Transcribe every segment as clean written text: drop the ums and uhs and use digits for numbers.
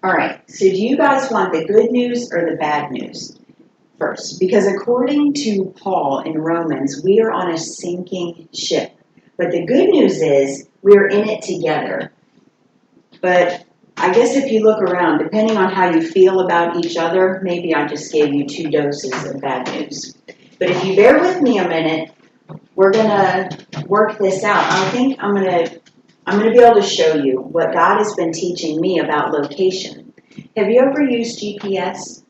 All right, so do you guys want the good news or the bad news first? Because according to Paul in Romans, we are on a sinking ship. But the good news is we're in it together. But I guess if you look around, depending on how you feel about each other, maybe I just gave you 2 doses of bad news. But if you bear with me a minute, we're going to work this out. I think I'm going to be able to show you what God has been teaching me about location. Have you ever used GPS?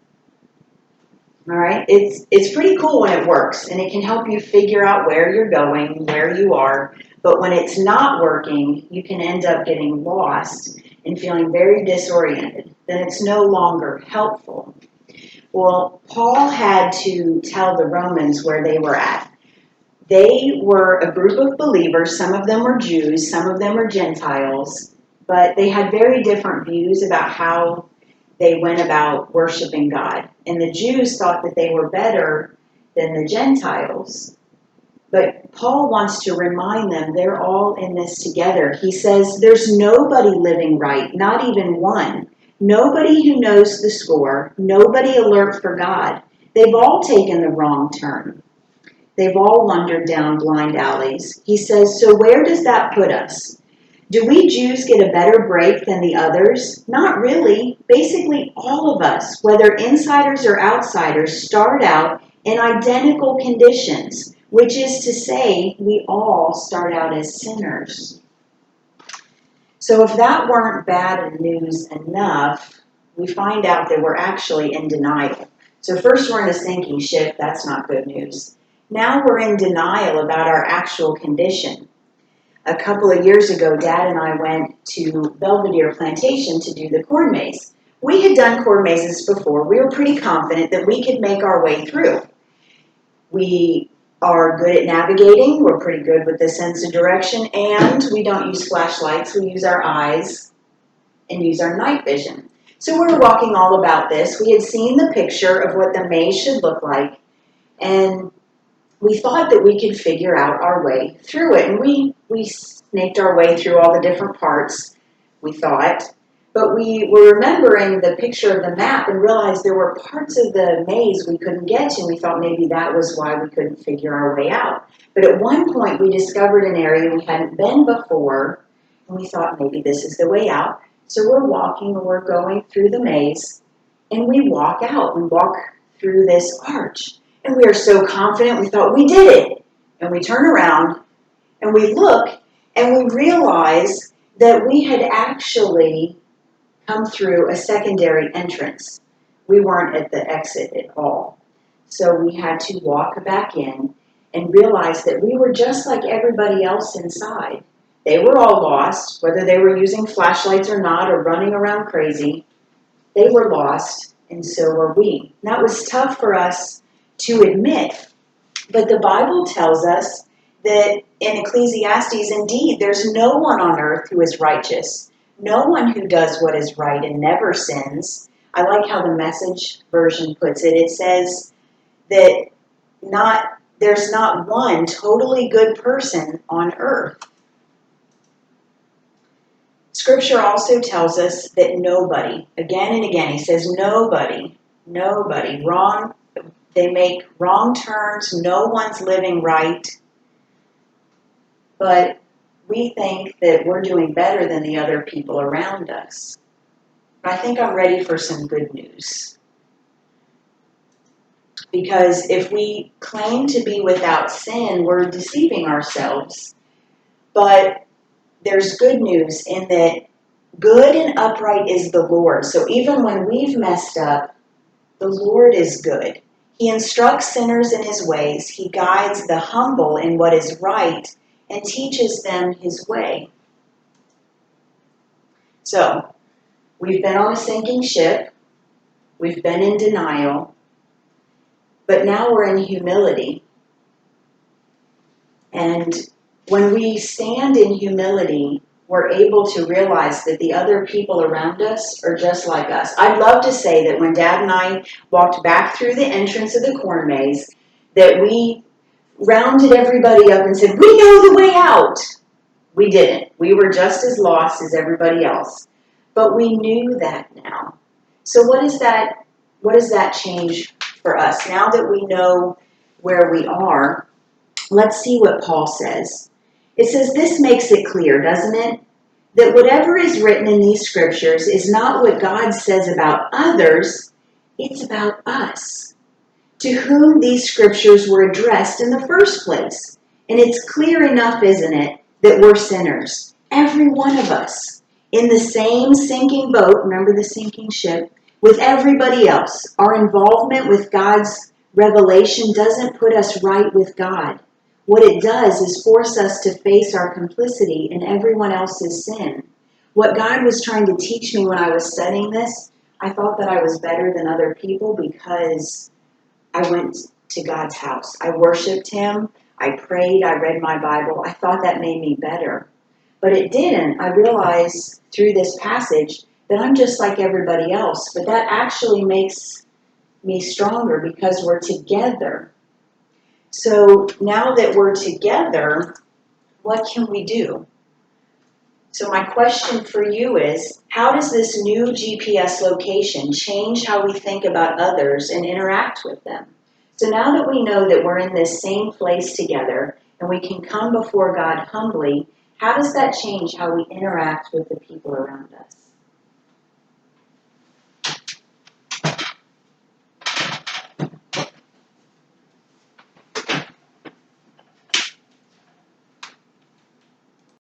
All right, it's pretty cool when it works, and it can help you figure out where you're going, where you are. But when it's not working, you can end up getting lost and feeling very disoriented. Then it's no longer helpful. Well, Paul had to tell the Romans where they were at. They were a group of believers. Some of them were Jews, some of them were Gentiles, but they had very different views about how they went about worshiping God. And the Jews thought that they were better than the Gentiles. But Paul wants to remind them they're all in this together. He says there's nobody living right, not even one. Nobody who knows the score, nobody alert for God. They've all taken the wrong turn. They've all wandered down blind alleys. He says, so where does that put us? Do we Jews get a better break than the others? Not really. Basically, all of us, whether insiders or outsiders, start out in identical conditions, which is to say, we all start out as sinners. So if that weren't bad news enough, we find out that we're actually in denial. So first we're in a sinking ship. That's not good news. Now we're in denial about our actual condition. A couple of years ago, Dad and I went to Belvedere Plantation to do the corn maze. We had done corn mazes before. We were pretty confident that we could make our way through. We are good at navigating. We're pretty good with the sense of direction, and we don't use flashlights. We use our eyes and use our night vision. So we were walking all about this. We had seen the picture of what the maze should look like, and we thought that we could figure out our way through it. And we snaked our way through all the different parts, we thought. But we were remembering the picture of the map and realized there were parts of the maze we couldn't get to. And we thought maybe that was why we couldn't figure our way out. But at one point, we discovered an area we hadn't been before. And we thought maybe this is the way out. So we're walking and we're going through the maze. And we walk out. We walk through this arch. And we are so confident, we thought, we did it. And we turn around, and we look, and we realize that we had actually come through a secondary entrance. We weren't at the exit at all. So we had to walk back in and realize that we were just like everybody else inside. They were all lost, whether they were using flashlights or not, or running around crazy. They were lost, and so were we. And that was tough for us to admit. But the Bible tells us that in Ecclesiastes, indeed, there's no one on earth who is righteous, no one who does what is right and never sins. I like how the Message version puts it. It says that there's not one totally good person on earth. Scripture also tells us that nobody, again and again, he says nobody, wrong. They make wrong turns. No one's living right. But we think that we're doing better than the other people around us. I think I'm ready for some good news. Because if we claim to be without sin, we're deceiving ourselves. But there's good news in that good and upright is the Lord. So even when we've messed up, the Lord is good. He instructs sinners in his ways. He guides the humble in what is right and teaches them his way. So, we've been on a sinking ship. We've been in denial. But now we're in humility. And when we stand in humility, we're able to realize that the other people around us are just like us. I'd love to say that when Dad and I walked back through the entrance of the corn maze, that we rounded everybody up and said, we know the way out. We didn't. We were just as lost as everybody else. But we knew that now. So what does that change for us? Now that we know where we are, let's see what Paul says. It says, this makes it clear, doesn't it? That whatever is written in these scriptures is not what God says about others, it's about us, to whom these scriptures were addressed in the first place. And it's clear enough, isn't it, that we're sinners, every one of us, in the same sinking boat, remember the sinking ship, with everybody else. Our involvement with God's revelation doesn't put us right with God. What it does is force us to face our complicity in everyone else's sin. What God was trying to teach me when I was studying this, I thought that I was better than other people because I went to God's house. I worshiped Him. I prayed. I read my Bible. I thought that made me better. But it didn't. I realized through this passage that I'm just like everybody else. But that actually makes me stronger because we're together. So now that we're together, what can we do? So my question for you is, how does this new GPS location change how we think about others and interact with them? So now that we know that we're in this same place together and we can come before God humbly, how does that change how we interact with the people around us?